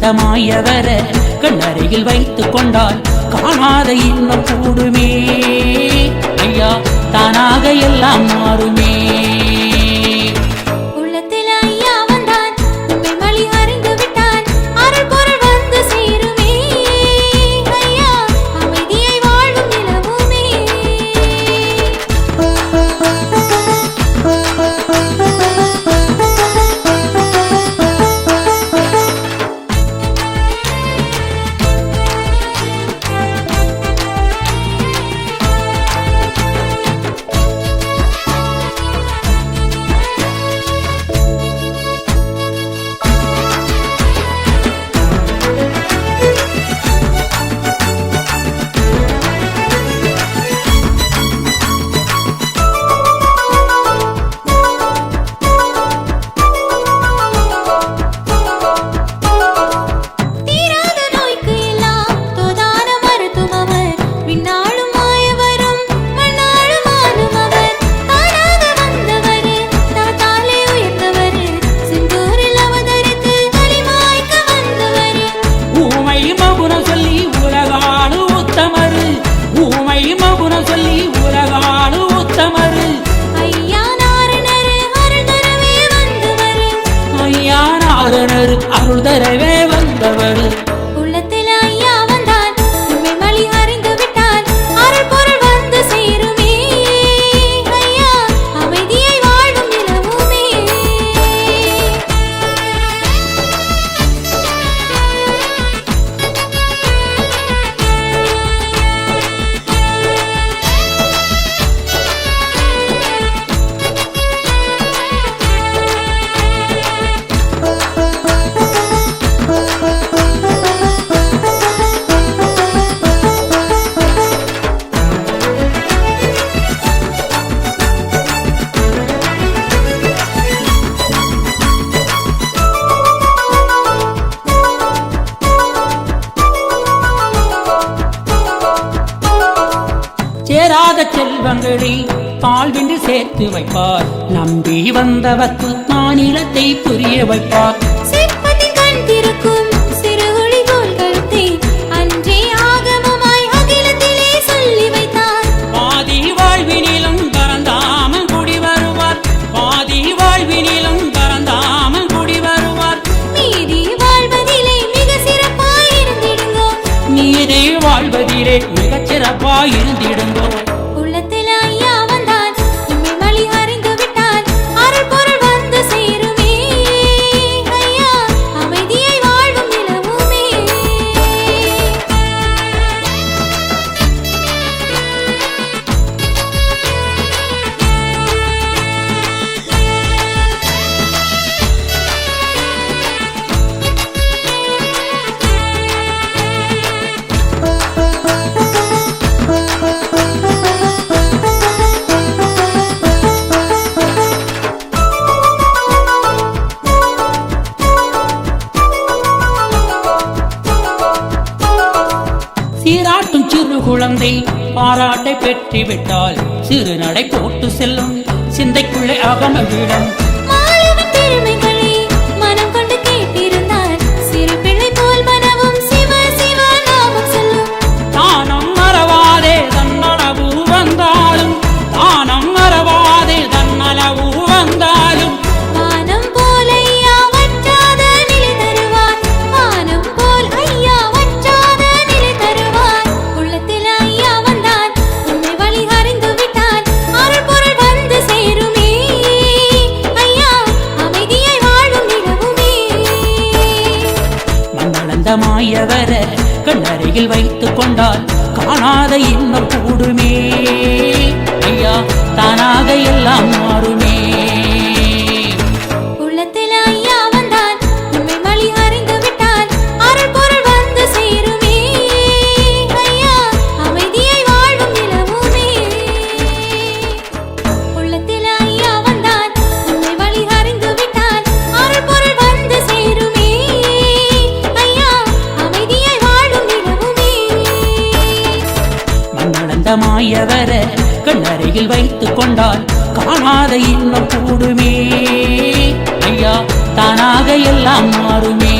மண்ணளந்தமாயவர கண்ணருகில் வைத்துக் கொண்டால் காணாத இன்னும் கூடுமே ஐயா தானாக எல்லாம் மாறுமே. அருள் தரவே வந்தவர் உள்ளத்தில் ஐயா வந்தான் உண்மை மொழி அறிந்து விட்டான் அருள் பொருள் வந்து சேருமே ஐயா அமைதியை வாழும் நிலவுமே. சேராத செல்வங்களை தாழ்வின்றி சேர்த்து வைப்பார் நம்பி வந்தவர்க்கு மாநிலத்தை புரிய வைப்பார். பாதி வாழ்வினிலும் பரந்தாமன் குடி வருவார் பாதி வாழ்வினிலும் பரந்தாமன் குடி வருவார். நீதி வாழ்வதிலே மிக சிறப்பாயிருந்திடுங்கோ நீதி வாழ்வதிலே மிகச் சிறப்பாயிருந்திடுங்கோ. உள்ளத்தில் ஐயா வந்தான் உண்மை மொழி அறிந்து விட்டான் அருள் பொருள் வந்து சேருமே ஐயா அமைதியை வாழும் நிலவுமே. சீராட்டும் சிறு குழந்தை பாராட்டை பெற்றுவிட்டால் சிறு நடை போட்டு செல்லும் சிந்தைக்குள்ளே அகமகிடம். மனம் கொண்டு கேட்டிருந்தார் சிறு பிள்ளை போல் மனமும் சிவ சிவ நாமம் சொல்லும். தானம் மறவாதே தன்னளவு வந்தாலும் தானம் மறவாதே தன்னளவு வந்தாலும் வானம் போல் ஐயா வற்றாத நிலை தருவார் வானம் போல் ஐயா வற்றாத நிலை தருவார். உள்ளத்தில் ஐயா வந்தான் உண்மை வழி அறிந்து விட்டான் அருள் பொருள் வந்து சேருமே ஐயா அமைதியை வாழும் நிலவுமே. மண்ணளந்தமாயவர கண்ணருகில் வைத்துக் கொண்டால் காணாத இன்னும் கூடுமே ஐயா தானாக எல்லாம் மாறுமே. உள்ளத்தில் ஐயா வந்தான் உண்மை மொழி அறிந்து விட்டான் அருள் பொருள் வந்து சேருமே ஐயா அமைதியை வாழும் நிலவுமே. உள்ளத்தில் ஐயா வந்தான் உண்மை மொழி அறிந்து விட்டான் அருள் பொருள் வந்து சேருமே ஐயா அமைதியை வாழும் நிலவுமே. மண்ணளந்தமாயவர கண்ணருகில் வைத்துக் கொண்டால் காணாத இன்னும் கூடுமே ஐயா தானாக எல்லாம் மாறுமே.